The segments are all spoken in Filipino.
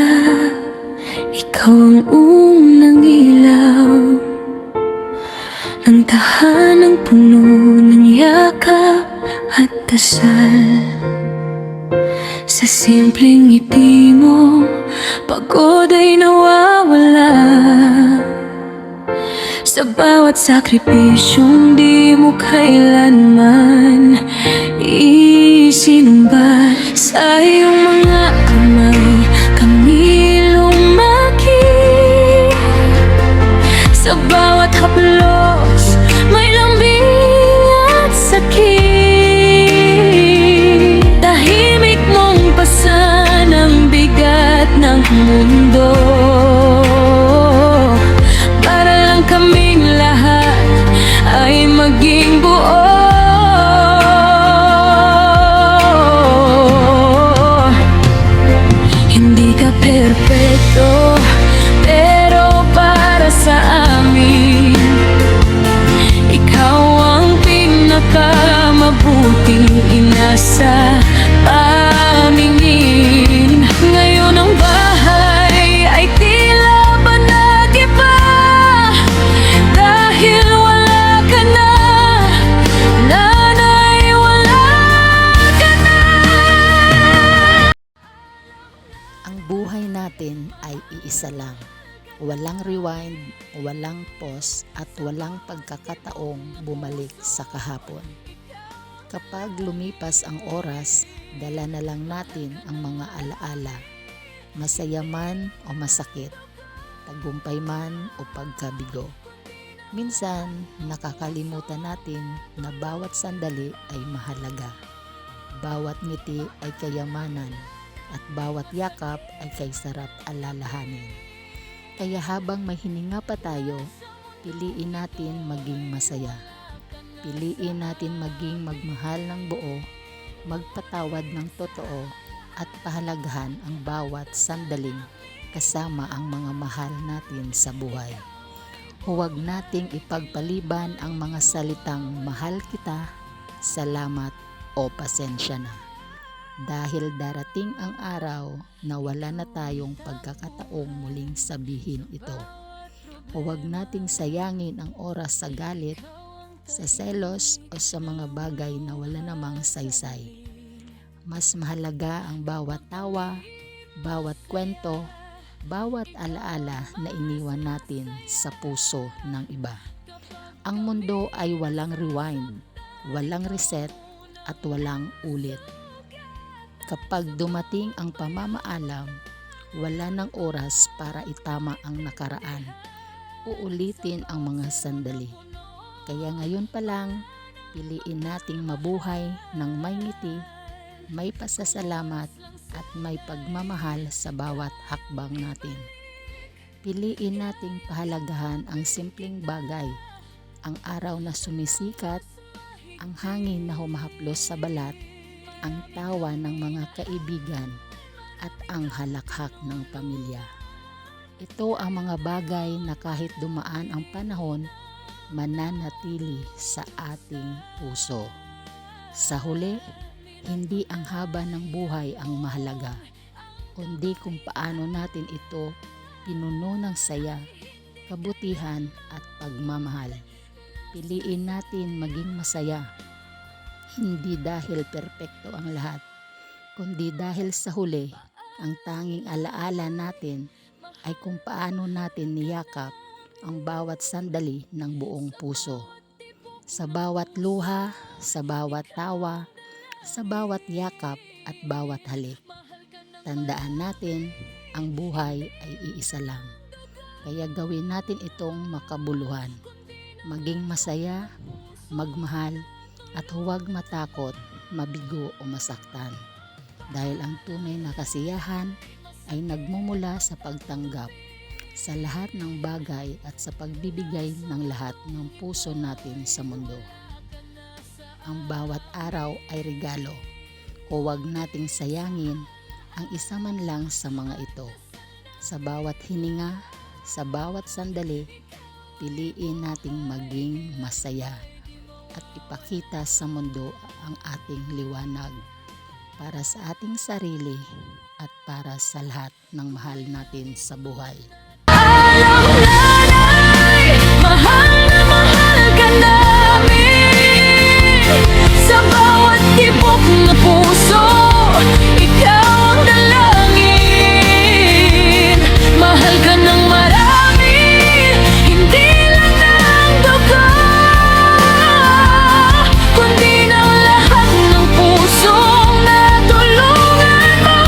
umaga, ikaw ang unang ilaw ng tahanang puno ng yakap at dasal. Sa simpleng ngiti mo, pagod ay nawawala. Sa bawat sakripisyong di mo kailanman isinumbat. Sa iyong mga kamay kami lumaki. Sa bawat haplos may lambing at sakit. Tahimik mong pasan ang bigat ng mundo, para lang kaming lahat ay maging buo. Hindi ka perpekto, pero para sa amin ikaw ang pinakamabuting ina sa pamingin. Ngayon ang bahay ay tila ba nag-iba, dahil wala ka na, nanay, wala ka na. Ang buhay natin ay iisa lang. Walang rewind, walang pause, at walang pagkakataong bumalik sa kahapon. Kapag lumipas ang oras, dala na lang natin ang mga alaala, masaya man o masakit, tagumpay man o pagkabigo. Minsan, nakakalimutan natin na bawat sandali ay mahalaga, bawat ngiti ay kayamanan, at bawat yakap ay kay sarap alalahanin. Kaya habang may hininga pa tayo, piliin natin maging masaya. Piliin natin maging magmahal ng buo, magpatawad ng totoo, at pahalagahan ang bawat sandaling kasama ang mga mahal natin sa buhay. Huwag nating ipagpaliban ang mga salitang mahal kita, salamat o pasensya na. Dahil darating ang araw na wala na tayong pagkakataong muling sabihin ito. Huwag nating sayangin ang oras sa galit, sa selos o sa mga bagay na wala namang saysay. Mas mahalaga ang bawat tawa, bawat kwento, bawat alaala na iniwan natin sa puso ng iba. Ang mundo ay walang rewind, walang reset, at walang ulit. Kapag dumating ang pamamaalam, wala ng oras para itama ang nakaraan. Uulitin ang mga sandali. Kaya ngayon pa lang, piliin nating mabuhay ng may ngiti, may pasasalamat, at may pagmamahal sa bawat hakbang natin. Piliin nating pahalagahan ang simpleng bagay, ang araw na sumisikat, ang hangin na humahaplos sa balat, ang tawa ng mga kaibigan, at ang halakhak ng pamilya. Ito ang mga bagay na kahit dumaan ang panahon, mananatili sa ating puso. Sa huli, hindi ang haba ng buhay ang mahalaga, kundi kung paano natin ito pinuno ng saya, kabutihan at pagmamahal. Piliin natin maging masaya, hindi dahil perpekto ang lahat, kundi dahil sa huli, ang tanging alaala natin ay kung paano natin niyakap ang bawat sandali ng buong puso. Sa bawat luha, sa bawat tawa, sa bawat yakap at bawat halik. Tandaan natin, ang buhay ay iisa lang. Kaya gawin natin itong makabuluhan. Maging masaya, magmahal, at huwag matakot, mabigo o masaktan. Dahil ang tunay na kasiyahan ay nagmumula sa pagtanggap sa lahat ng bagay at sa pagbibigay ng lahat ng puso natin sa mundo. Ang bawat araw ay regalo. Huwag nating sayangin ang isa man lang sa mga ito. Sa bawat hininga, sa bawat sandali, piliin nating maging masaya at ipakita sa mundo ang ating liwanag para sa ating sarili at para sa lahat ng mahal natin sa buhay. Alam nanay, mahal na mahal ka namin. Sa bawat tibok na puso, ikaw ang dalangin. Mahal ka ng marami, hindi lang ng dugo, kundi ng lahat ng pusong natulungan mo.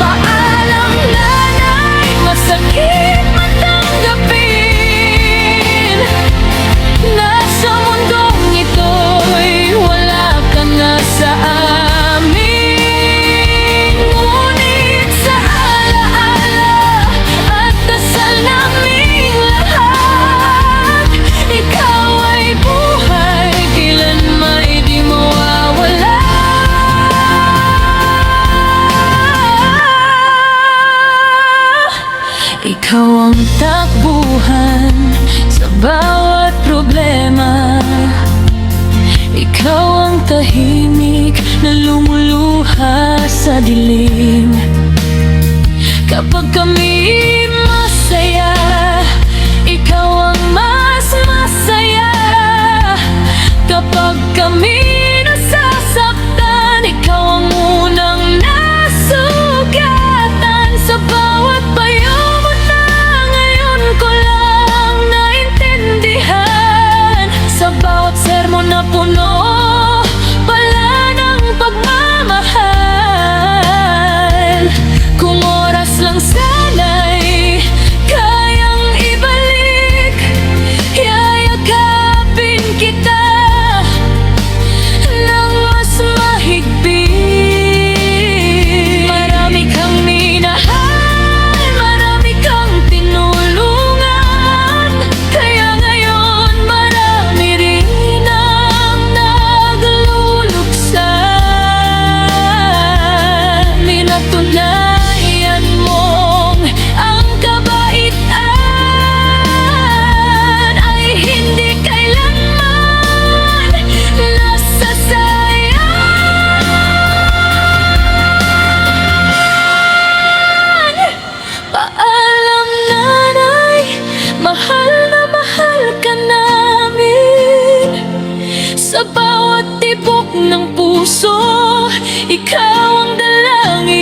Paalam nanay, masakit man tanggapin. Nasa mundong ito'y wala ka na sa amin. Ngunit sa alaala at dasal naming lahat, ikaw ay buhay, kailan may di mawawala. Ikaw ang takbuhan sa bawat problema. Ikaw ang tahimik na lumuluha sa dilim. Kapag kami masaya, ikaw ang mas masaya. Kapag kami nasasaktan, ikaw ang unang nasugatan. Sa bawat payo mo na ngayon ko lang naintindihan. Sa bawat sermon na puno pala ng pagmamahal. Kung oras lang sana'y kayang ibalik, yayakapin kita ng mas mahigpit. Marami kang minahal, marami kang tinulungan, kaya ngayon marami rin ang nagluluksan. Minatunayan mong ang kabaitan ay hindi kailanman nasasayang. Paalam nanay, mahal na mahal ka namin. Sa bawat tibok ng puso, ikaw ang dalangin.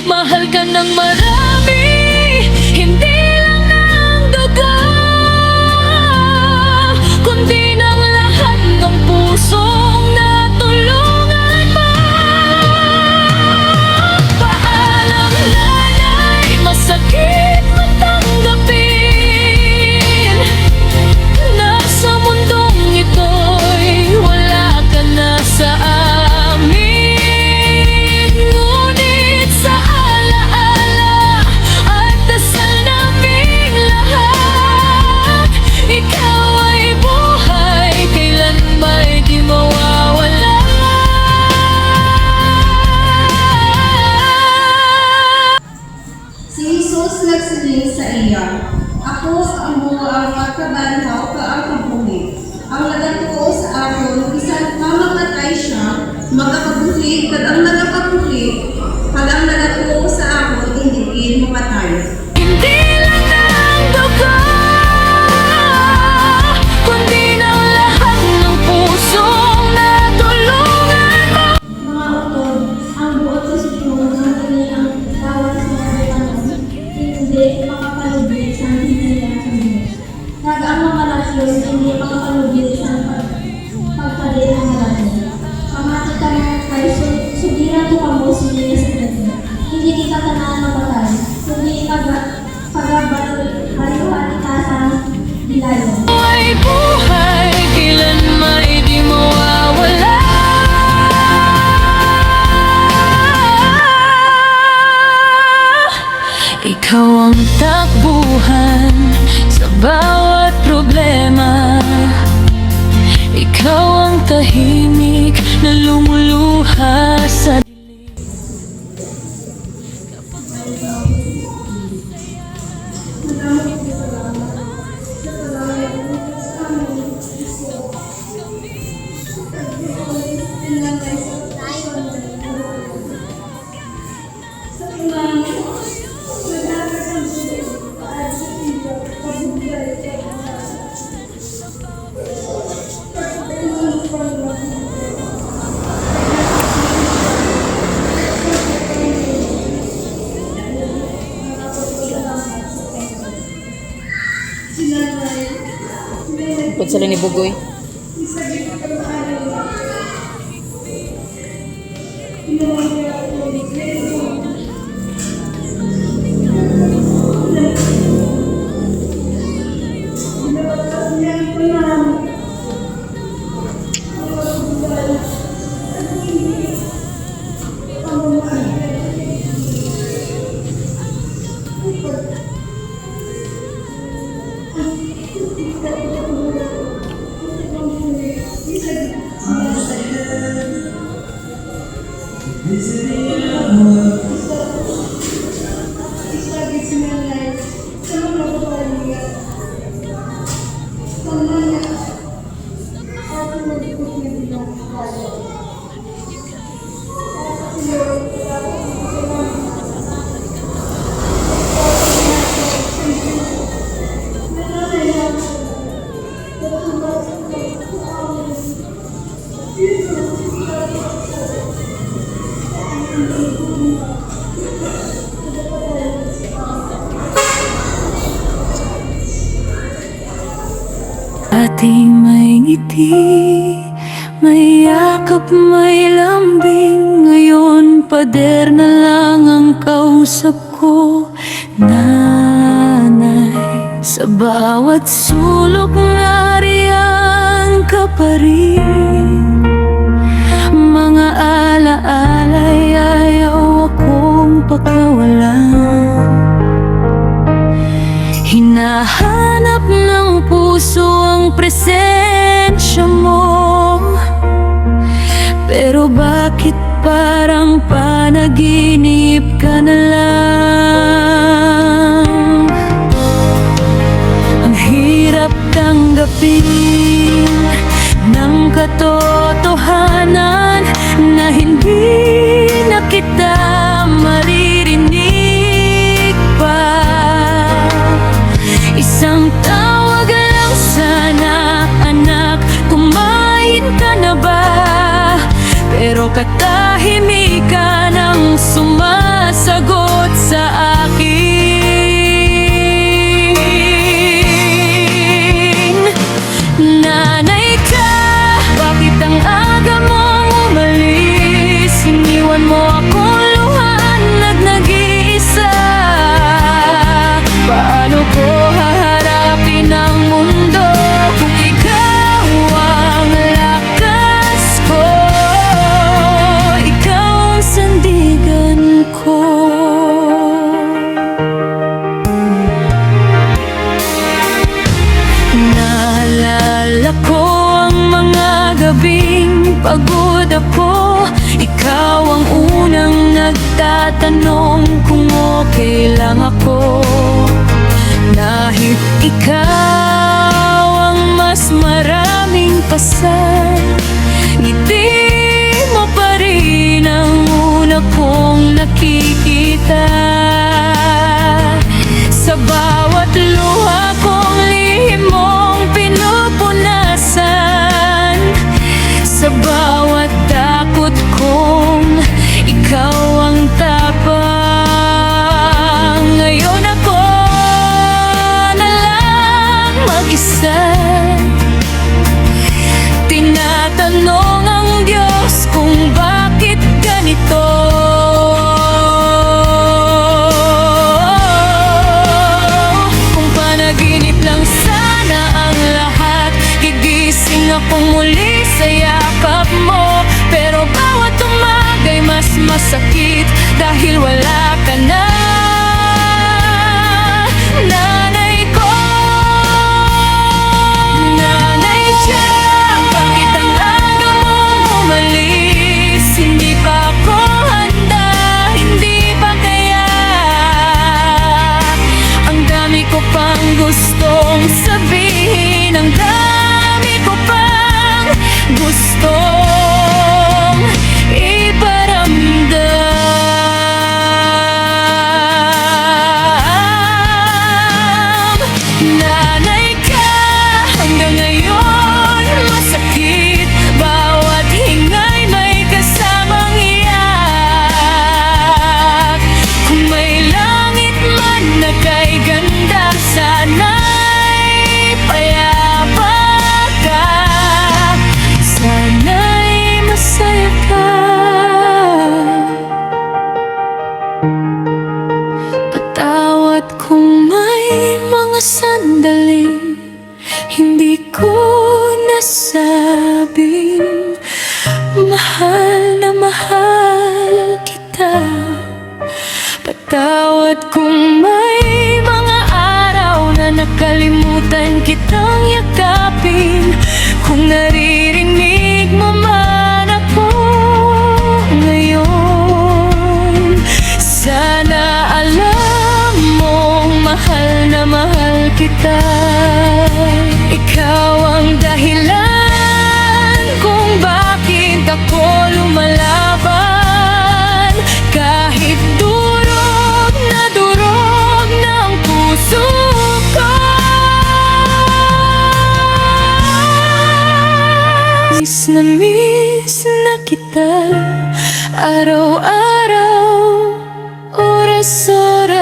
Mahal ka ng marami, hindi lang ng dugo, kundi ng lahat ng pusong natulungan mo. Paalam nanay, masakit man tanggapin. Nasa mundong ito'y wala ka na sa amin. Ngunit sa alaala at dasal naming lahat, ikaw ay buhay, kailan may di mawawala. Si Jesus nagsiling sa iya, Ako ang buang magkabanhaw ka ang kabuhi. Ang nagatuo sa akin, isang mamamatay siya, magkakabuhi, kad ang nagakabuhi, kad ang nagatuo sa akin, hindi mamatay. Hindi lang ng dugo, kundi ng lahat ng pusong natulungan mo. Mga utod, ang buot sa Diyos ang kanilang tawag sa mga hindi makapalubig sa hinila sa Diyos. Ang mga relasyon hindi makapalubig sa pagpalit ng relasyon. Kamati ka mga Christ, sugiran mo kamo sila sa Diyos. Hindi kita tanan mamatay, kundi pagabalihan ka sa dilayo. Ay buhay, kailan may di mawawala. Ikaw ang takbuhan sa bawat problema. Ikaw ang tahimik na lumuluha sa Tayo pod sila ni Bugoy. Ating may ngiti, may yakap, may lambing. Ngayon pader na lang ang kausap ko, nanay. Sa bawat sulok nariyan ka pa rin. Mga alaala'y ayaw akong pakawalan. Hinahanap ng puso ang presensya mo, pero bakit parang panaginip ka na lang? Ang hirap tanggapin ng katotohanan na hindi na kita maririnig pa. Isang tawag lang sana, anak, kumain ka na ba? Pero katahimikan ang sumasagot sa akin. Nanay ka, bakit ang aga mong umalis? Iniwan mo akong luhanag nag-iisa. Paano ko haharapin ang mundo kung ikaw ang lakas ko? Ikaw ang sandigan ko. Naalala ko ang mga gabing pagod ako. Ikaw ang unang nagtatanong kung okay lang ako. Dahil ikaw ang mas maraming pasal, ngiti mo pa rin ang una kong nakikita. Sa bawat luha kong lihim mong pinupunasan, sa bawat takot kong ikaw ang tapang. Ngayon ako na lang mag-isa, mga sandaling hindi ko nasabing mahal na mahal kita. Patawad kung may mga araw na nakalimutan kitang yakapin. Kung naririnig mo man ako ngayon, sana alam mong mahal na mahal kita. Ikaw ang dahilan kung bakit ako lumalaban. Kahit durog ng puso ko. Miss na kita, araw-araw, oras-oras.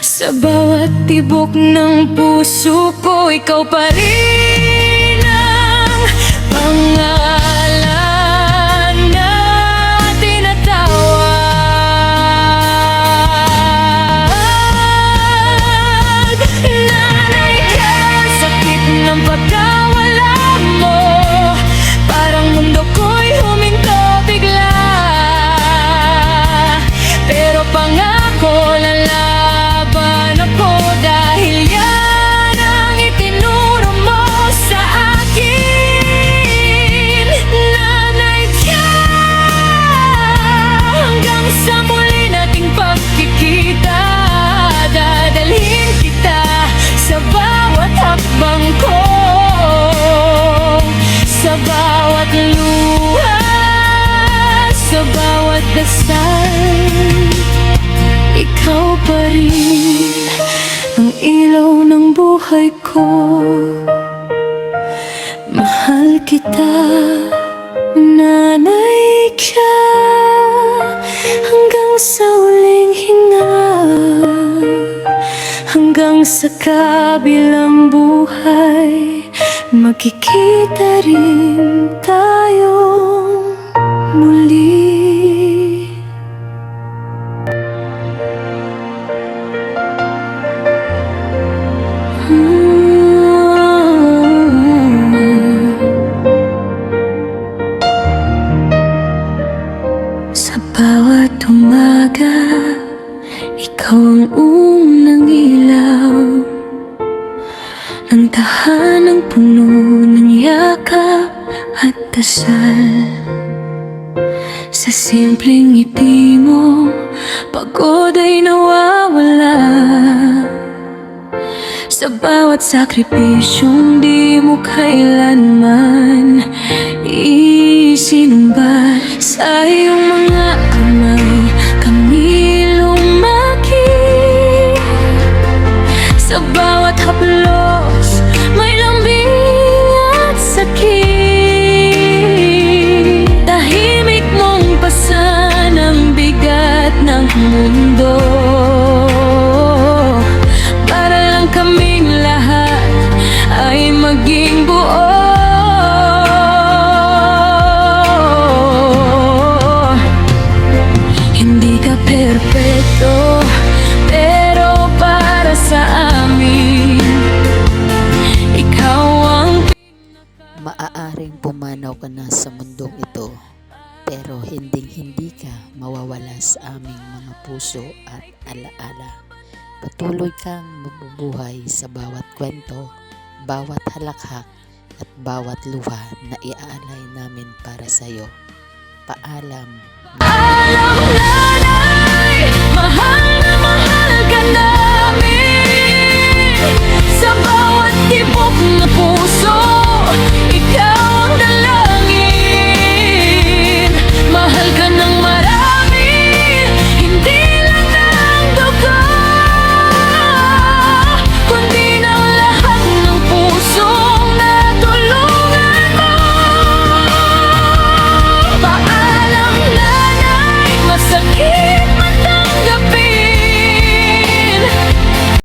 Sa bawat tibok ng puso ko, ikaw pa rin ang pangalan na tinatawag. Nanay ka, sakit ng pagkawala mo. Parang mundo ko'y huminto bigla. Pero pangako lalaban ako, dahil yan ang itinuro mo sa akin. Nanay ka, hanggang sa muli nating pagkikita. Dadalhin kita sa bawat hakbang ko, sa bawat luha, sa bawat dasal. Ikaw pa rin ang ilaw ng buhay ko. Mahal kita, nanay ka, hanggang sa huling hinga. Hanggang sa kabilang buhay, magkikita rin tayong muli. Sa bawat umaga, ikaw ang unang ilaw ng tahanang puno ng yakap at dasal. Sa simpleng ngiti mo, pagod ay nawawala. Sa bawat sakripisyong di mo kailanman isinumbat. Sa iyong mga kamay kami lumaki. Sa bawat haplos may lambing at sakit. Tahimik mong pasan ang bigat ng mundo, para lang kaming lahat ay maging buo. Hindi ka perpekto, pero para sa amin, ikaw ang Maaaring pumanaw ka na sa mundong ito, pero hindi ka mawawala sa aming mga puso at alaala. Patuloy kang mabubuhay sa bawat kwento, bawat halakhak at bawat luha na iaalay namin para sa iyo. Paalam. alam na